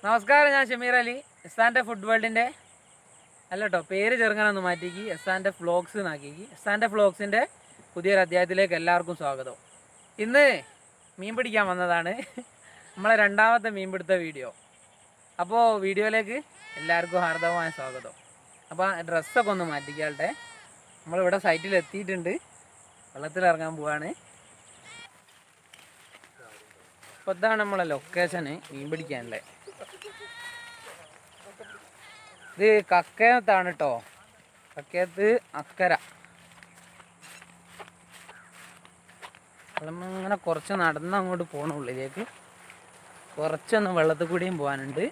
നമസ്കാരം, ഞാൻ ഷമീർ അലി. എസ്സാൻ്റെ ഫുഡ് വേൾഡിൻ്റെ അല്ല കേട്ടോ, പേര് ചെറുങ്ങനൊന്ന് മാറ്റിക്കി എസ്സാൻ്റെ ഫ്ലോഗ്സ് എന്നാക്കി. എസ്സാൻ്റെ ഫ്ലോഗ്സിൻ്റെ പുതിയൊരു അധ്യായത്തിലേക്ക് എല്ലാവർക്കും സ്വാഗതം. ഇന്ന് മീൻ പിടിക്കാൻ വന്നതാണ്, നമ്മളെ രണ്ടാമത്തെ മീൻപിടുത്ത വീഡിയോ. അപ്പോൾ വീഡിയോയിലേക്ക് എല്ലാവർക്കും ഹാർദവമായ സ്വാഗതം. അപ്പോൾ ഡ്രസ്സൊക്കെ ഒന്ന് മാറ്റിക്കാട്ടെ. നമ്മളിവിടെ സൈറ്റിൽ എത്തിയിട്ടുണ്ട്, വെള്ളത്തിലിറങ്ങാൻ പോവാണ്. അപ്പോൾ ഇതാണ് നമ്മളെ ലൊക്കേഷന് മീൻ പിടിക്കാനല്ലേ. ഇത് കക്കയത്താണ് കേട്ടോ, കക്കയത്ത് അക്കര. ഇങ്ങനെ കുറച്ച് നടന്ന് അങ്ങോട്ട് പോകണം ഉള്ളിലേക്ക്. കുറച്ചൊന്ന് വെള്ളത്തിൽ കൂടിയും പോകാനുണ്ട്.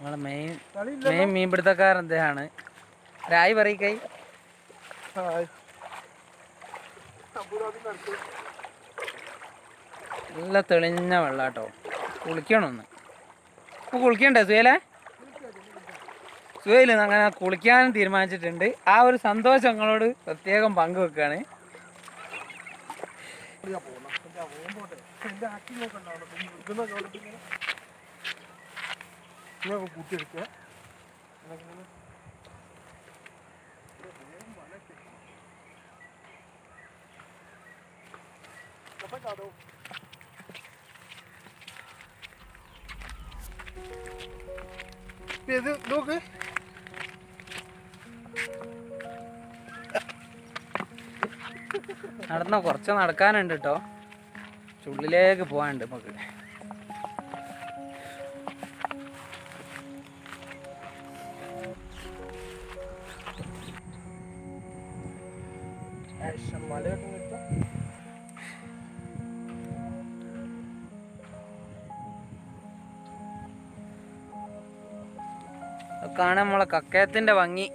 നമ്മളെ മെയിൻ മീൻപിടുത്തക്കാരൻ അദ്ദേഹമാണ്. രായി പറയിക്കൈ. നല്ല തെളിഞ്ഞ വെള്ളാട്ടോ, കുളിക്കണമെന്ന്. അപ്പോൾ കുളിക്കണ്ടേ സുഹേലേ? സുഹേല് അങ്ങനെ കുളിക്കാനും തീരുമാനിച്ചിട്ടുണ്ട്. ആ ഒരു സന്തോഷം ഞങ്ങളോട് പ്രത്യേകം പങ്കുവെക്കുകയാണ്. കൂട്ടിയെടുക്കുക. ഇത് നോക്ക്, നടന്നോ, കുറച്ച് നടക്കാനുണ്ട് കേട്ടോ, ചുള്ളിലേക്ക് പോകാനുണ്ട് നമുക്ക്. കാണാൻ നമ്മളെ കക്കയത്തിന്റെ ഭംഗി.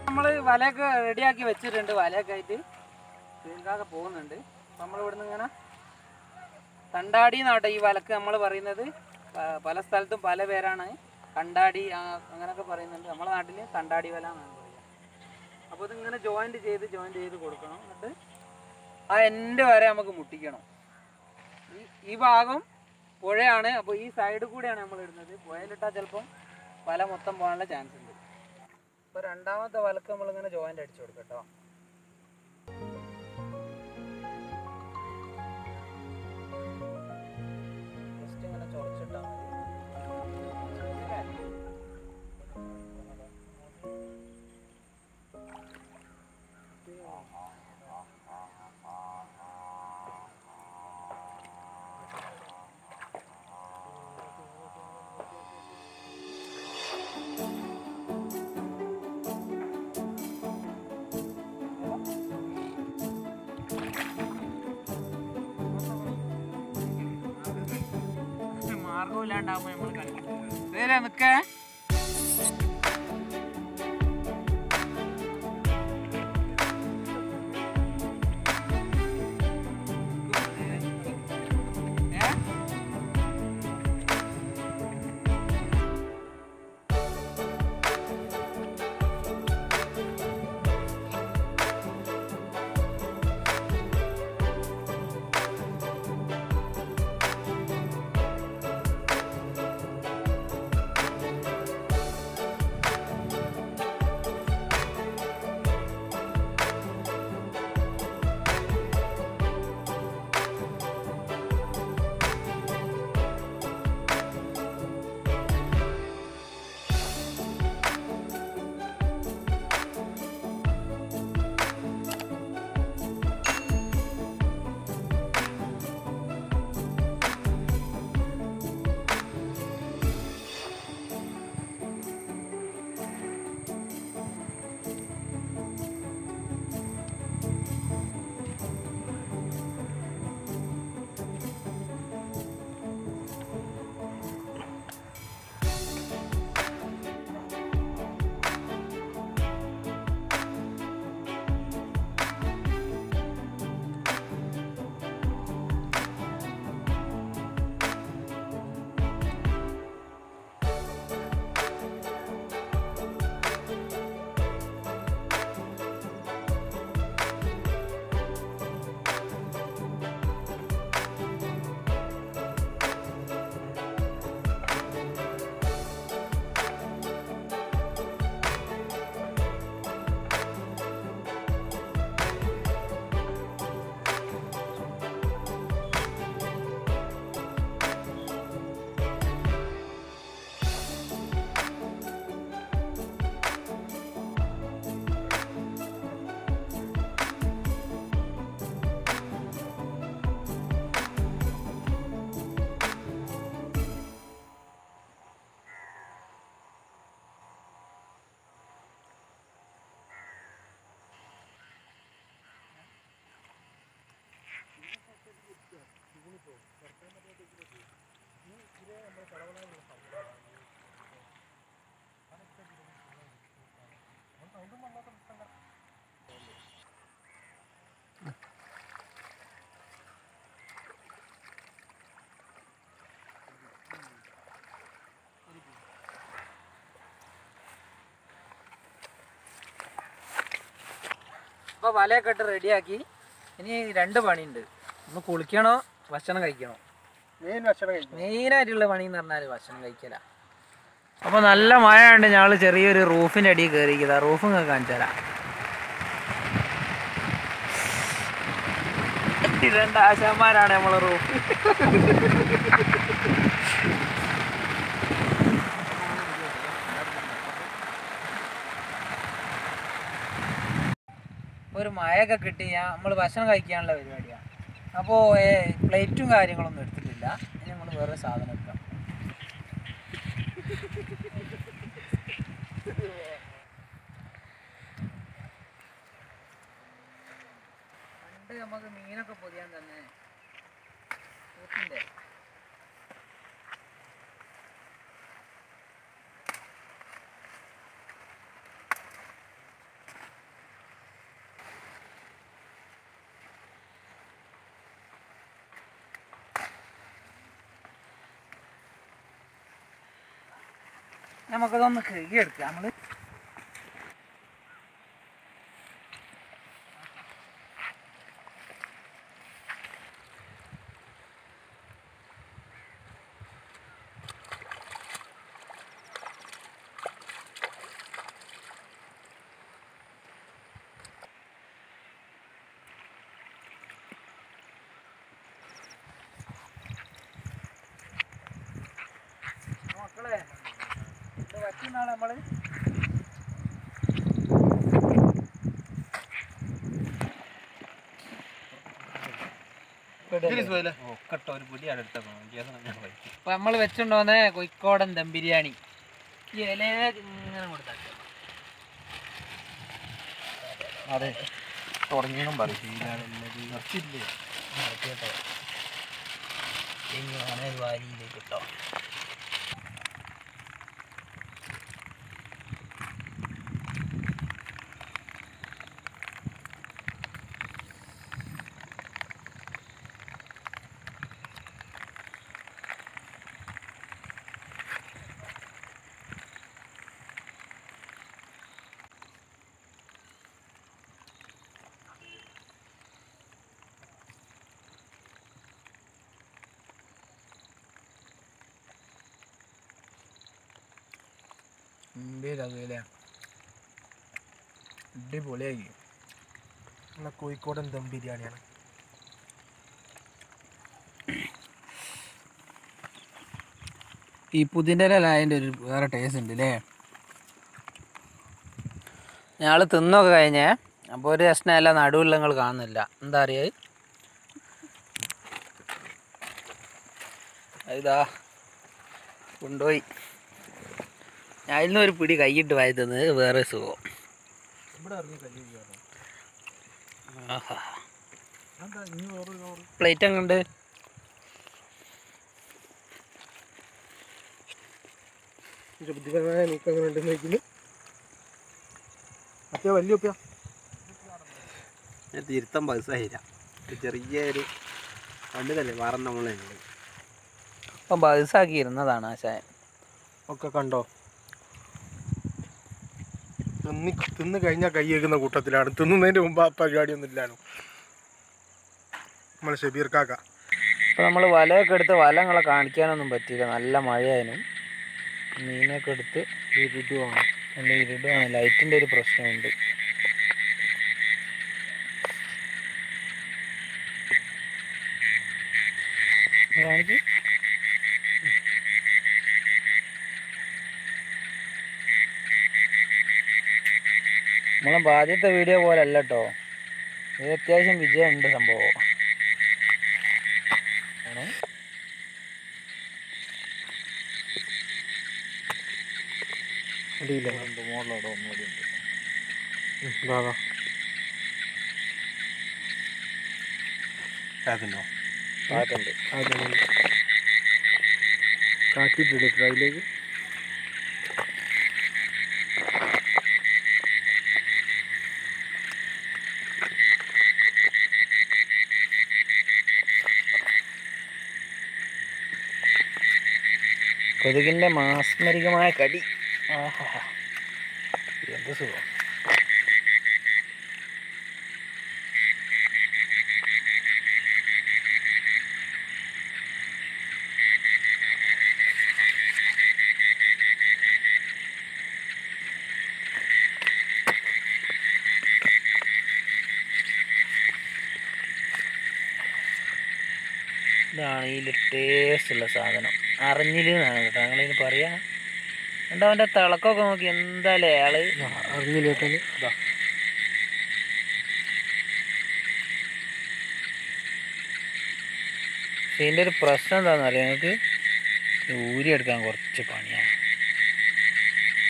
നമ്മൾ വലയൊക്കെ റെഡിയാക്കി വെച്ചിട്ടുണ്ട്. വലയൊക്കെ ആയിട്ട് തീർക്കാതെ പോകുന്നുണ്ട്. അപ്പം നമ്മളിവിടുന്ന് ഇങ്ങനെ കണ്ടാടി എന്നാട്ടോ ഈ വലക്ക് നമ്മൾ പറയുന്നത്. പല സ്ഥലത്തും പല പേരാണ്, കണ്ടാടി അങ്ങനെയൊക്കെ പറയുന്നുണ്ട്. നമ്മളെ നാട്ടിൽ കണ്ടാടി വല എന്നാണ് പറയുക. അപ്പോൾ ഇതിങ്ങനെ ജോയിൻറ്റ് ചെയ്ത് കൊടുക്കണം. എന്നിട്ട് ആ എൻ്റെ വരെ നമുക്ക് മുട്ടിക്കണം. ഈ ഭാഗം പുഴയാണ്, അപ്പോൾ ഈ സൈഡിൽ കൂടെയാണ് നമ്മൾ ഇടുന്നത്. പുഴയിലിട്ടാൽ ചിലപ്പം വല മൊത്തം പോകാനുള്ള ചാൻസ് ഉണ്ട്. അപ്പോൾ രണ്ടാമത്തെ വലക്ക് നമ്മളിങ്ങനെ ജോയിൻ്റ് അടിച്ചു കൊടുക്കാം കേട്ടോ. ജസ്റ്റ് ഇങ്ങനെ ചൊറച്ചിട്ടാൽ മതി. മാർഗമില്ലാണ്ടാകുമ്പോൾ നമ്മൾ കളിക്കും. വേറെ നിൽക്കേ. അപ്പോൾ വലയൊക്കെ ഇട്ട് റെഡിയാക്കി. ഇനി 2 പണിയുണ്ട്. ഒന്ന് കുളിക്കണോ ഭക്ഷണം കഴിക്കണോ. മെയിനായിട്ടുള്ള പണി എന്ന് പറഞ്ഞാൽ ഭക്ഷണം കഴിക്കല. അപ്പോൾ നല്ല മഴ ഉണ്ട്. ഞങ്ങൾ ചെറിയൊരു റൂഫിൻ്റെ അടിയിൽ കയറിയിരിക്കുക. റൂഫും കാണിച്ചു തരാം. 2 ആശാന്മാരാണ് നമ്മളെ റൂഫ്. ഒരു മഴയൊക്കെ കിട്ടി നമ്മൾ ഭക്ഷണം കഴിക്കാനുള്ള പരിപാടിയാണ്. അപ്പോൾ പ്ലേറ്റും കാര്യങ്ങളൊന്നും എടുത്തിട്ടില്ല. ഇനി നമ്മൾ വേറെ സാധനം എടുക്കാം. പണ്ട് നമുക്ക് മീനൊക്കെ പൊതിയാൻ തന്നെ ഊത്തിൻ്റെ നമുക്കതൊന്ന് കഴുകിയെടുക്കാം. നമ്മൾ മക്കളെ വറ്റുന്നാളെ നമ്മൾ ഇപ്പൊ നമ്മൾ വെച്ചിട്ടുണ്ടോന്നേ കോഴിക്കോടൻ ദം ബിരിയാണി. ഈ ഇലയിലേക്ക് ഇങ്ങനെ കൊടുത്താൽ അതെ തുടങ്ങിയും പറയും കേട്ടോ. ഇങ്ങനെ വാരിയിലേക്ക് ഇട്ടോ. അടിപൊളിയായി. കോഴിക്കോടൻ ദം ബിരിയാണിയാണ്. ഈ പുതിൻ്റെ അതിൻ്റെ ഒരു വേറെ ടേസ്റ്റ് ഉണ്ട് അല്ലേ. ഞങ്ങൾ തിന്നൊക്കെ കഴിഞ്ഞേ. അപ്പോൾ ഒരു കഷ്ണമല്ല നടുവിൽ നിങ്ങൾ കാണുന്നില്ല. എന്താ അറിയാ ഇതാ കൊണ്ടുപോയി. ഞാൻ അതിൽ നിന്ന് ഒരു പിടി കൈയിട്ട് വായി തന്നത് വേറെ സുഖം. പ്ലേറ്റ് എങ്ങുണ്ട്? ബുദ്ധിപരമായ നീക്കങ്ങൾ ഉണ്ടെന്ന് വയ്ക്കുന്നു. അത്യാ വലിയ ഉപ്പ തിരുത്തം ബസ്സായില്ല. ചെറിയൊരു കണ്ടതല്ലേ വേറെ നമ്മളെ അപ്പം ബസ്സാക്കി ഇരുന്നതാണ് ആശാൻ. ഒക്കെ കണ്ടോ. തിന്ന് കഴിഞ്ഞാൽ കൈ വയ്ക്കുന്ന കൂട്ടത്തിലാണ്. തിന്നുന്നതിൻ്റെ മുമ്പ് ആ പരിപാടിയൊന്നും ഇല്ലാണോ നമ്മൾ ഷബീർ കാക്ക. അപ്പോൾ നമ്മൾ വലയൊക്കെ എടുത്ത് വലങ്ങളെ കാണിക്കാനൊന്നും പറ്റിയില്ല. നല്ല മഴയായിരുന്നു. മീനൊക്കെ എടുത്ത് ഇരുടുവാണ്. നല്ല ഇരുടുവാണ്. ലൈറ്റിൻ്റെ ഒരു പ്രശ്നമുണ്ട്. കാണിക്ക്. നമ്മളെ ആദ്യത്തെ വീഡിയോ പോലെ അല്ല കേട്ടോ. ഇത് അത്യാവശ്യം വിജയമുണ്ട് സംഭവം. മുകളിലോടെ ഒന്നുകൂടി ഉണ്ട്. കാറ്റുണ്ടോ? കാറ്റുണ്ട്. കാറ്റിട്ടിട്ട് അതിലേക്ക് കൊതുകിൻ്റെ മാസ്മരികമായ കടി. ആഹാ എന്ത് സുഖം. ഇതാണ് ഇതിൽ ടേസ്റ്റുള്ള സാധനം. അറിഞ്ഞില്ലെന്നാണ് കേട്ടോ ഞങ്ങളിതിന് പറയാ. എന്താ അവൻ്റെ തിളക്കമൊക്കെ നോക്കി എന്തായാലും അയാള് അറിഞ്ഞില്ലേട്ടത് ഇതാ. ഇതിൻ്റെ ഒരു പ്രശ്നം എന്താണെന്ന് അറിയാം നിങ്ങൾക്ക്, ഊരിയെടുക്കാൻ കുറച്ച് പണിയാണ്.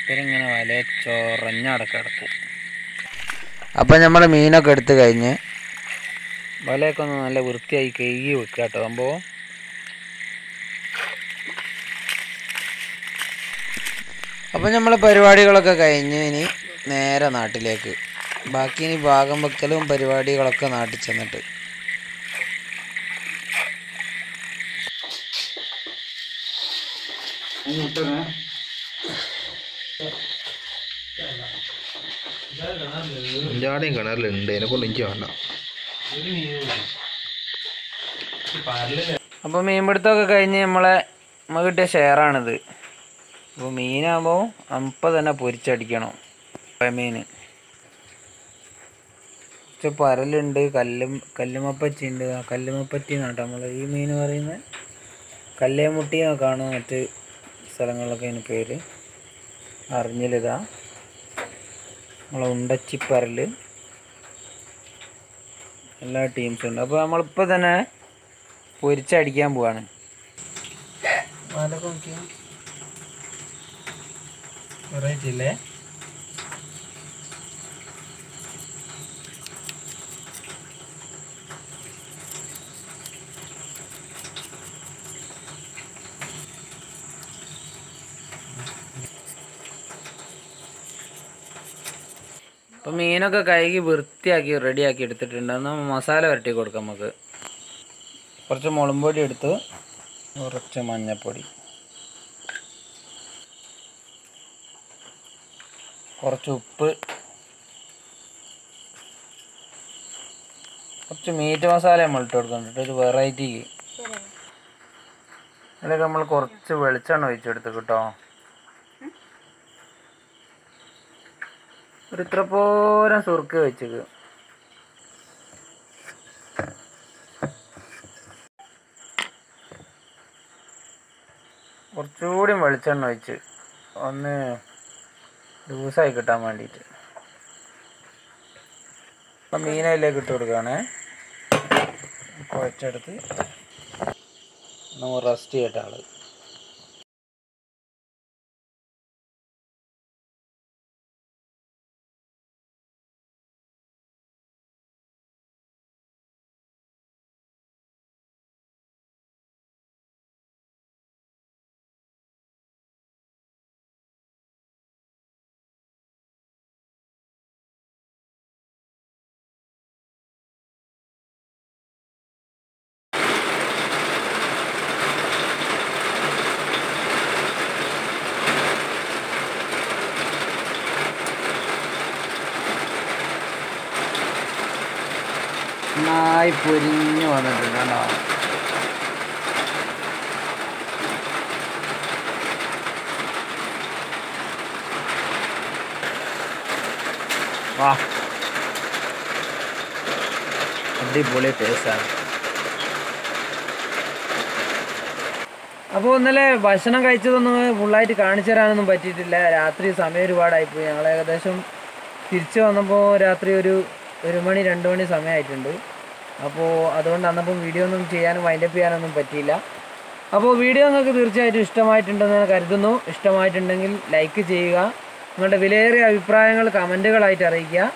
ഇവരിങ്ങനെ വല ചൊറഞ്ഞടക്കിടക്കും. അപ്പം നമ്മൾ മീനൊക്കെ എടുത്ത് കഴിഞ്ഞ് വലയൊക്കെ ഒന്ന് നല്ല വൃത്തിയായി കഴുകി വെക്കുക കേട്ടോ സംഭവം. അപ്പം നമ്മൾ പരിപാടികളൊക്കെ കഴിഞ്ഞ് ഇനി നേരെ നാട്ടിലേക്ക്. ബാക്കി ഇനി ഭാഗം വെക്കലും പരിപാടികളൊക്കെ നാട്ടിൽ ചെന്നിട്ട്. എൻ്റെ കിണറിലുണ്ട്, അതിനെ കൊണ്ട് എനിക്ക് വേണ്ട. അപ്പോൾ മീൻപിടുത്തമൊക്കെ കഴിഞ്ഞ് നമുക്ക് കിട്ടിയ ഷെയറാണിത്. അപ്പോൾ മീനാകുമ്പോൾ അപ്പം തന്നെ പൊരിച്ചടിക്കണം. മീൻ കുറച്ച് പരലുണ്ട്, കല്ലുമപ്പച്ചി ഉണ്ട്. കല്ലുമപ്പറ്റി എന്നാട്ടോ നമ്മൾ ഈ മീൻ പറയുന്നത്. കല്ലേമുട്ടി എന്നൊക്കെയാണ് മറ്റ് സ്ഥലങ്ങളിലൊക്കെ അതിന് പേര്. അറിഞ്ഞിലിതാ നമ്മളെ ഉണ്ടച്ചിപ്പരൽ, എല്ലാ ടീംസും ഉണ്ട്. അപ്പോൾ നമ്മളിപ്പോൾ തന്നെ പൊരിച്ചടിക്കാൻ പോവാണ്. അതൊക്കെ നോക്കിയാൽ വെറൈറ്റി ഇല്ലേ? അപ്പം മീനൊക്കെ കഴുകി വൃത്തിയാക്കി റെഡിയാക്കി എടുത്തിട്ടുണ്ട്. എന്നാൽ മസാല വരട്ടി കൊടുക്കാം നമുക്ക്. കുറച്ച് മുളക് പൊടി എടുത്ത്, കുറച്ച് മഞ്ഞൾപ്പൊടി, കുറച്ച് ഉപ്പ്, കുറച്ച് മീറ്റ് മസാല നമ്മൾ ഇട്ട് കൊടുക്കുന്നുണ്ട് ഒരു വെറൈറ്റിക്ക്. അതിലൊക്കെ നമ്മൾ കുറച്ച് വെളിച്ചെണ്ണ ഒഴിച്ചെടുത്ത് കേട്ടോ. ഒരു ഇത്ര പോരം സുറുക്ക് വെച്ചത്. കുറച്ചുകൂടി വെളിച്ചെണ്ണ ഒഴിച്ച് ഒന്ന് ലൂസായി കിട്ടാൻ വേണ്ടിയിട്ട്. അപ്പം മീനയിലേക്ക് ഇട്ട് കൊടുക്കുകയാണേ. കുഴച്ചെടുത്ത് നമ്മൾ റസ്റ്റ് ചെയ്യട്ടെ ആള്. നന്നായി പൊരിഞ്ഞ് വന്നിട്ടുണ്ട് കേട്ടോ. വാ, അടിപൊളി ടേസ്റ്റാണ്. അപ്പോൾ ഇന്നലെ ഭക്ഷണം കഴിച്ചതൊന്നും ഫുള്ളായിട്ട് കാണിച്ചു തരാനൊന്നും പറ്റിയിട്ടില്ല. രാത്രി സമയം ഒരുപാടായിപ്പോയി. ഞങ്ങൾ ഏകദേശം തിരിച്ചു വന്നപ്പോൾ രാത്രി ഒരു 1 മണി 2 മണി സമയമായിട്ടുണ്ട്. അപ്പോൾ അതുകൊണ്ട് അന്നപ്പം വീഡിയോ ഒന്നും ചെയ്യാനും വൈൻഡപ്പ് ചെയ്യാനൊന്നും പറ്റിയില്ല. അപ്പോൾ വീഡിയോ നിങ്ങൾക്ക് തീർച്ചയായിട്ടും ഇഷ്ടമായിട്ടുണ്ടെന്ന് ഞാൻ കരുതുന്നു. ഇഷ്ടമായിട്ടുണ്ടെങ്കിൽ ലൈക്ക് ചെയ്യുക. നിങ്ങളുടെ വിലയേറിയ അഭിപ്രായങ്ങൾ കമൻറ്റുകളായിട്ട് അറിയിക്കുക.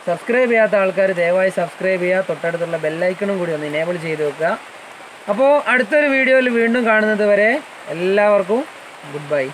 സബ്സ്ക്രൈബ് ചെയ്യാത്ത ആൾക്കാർ ദയവായി സബ്സ്ക്രൈബ് ചെയ്യുക. തൊട്ടടുത്തുള്ള ബെല്ലൈക്കണും കൂടി ഒന്ന് എനേബിൾ ചെയ്ത് വെക്കുക. അപ്പോൾ അടുത്തൊരു വീഡിയോയിൽ വീണ്ടും കാണുന്നത് വരെ എല്ലാവർക്കും ഗുഡ് ബൈ.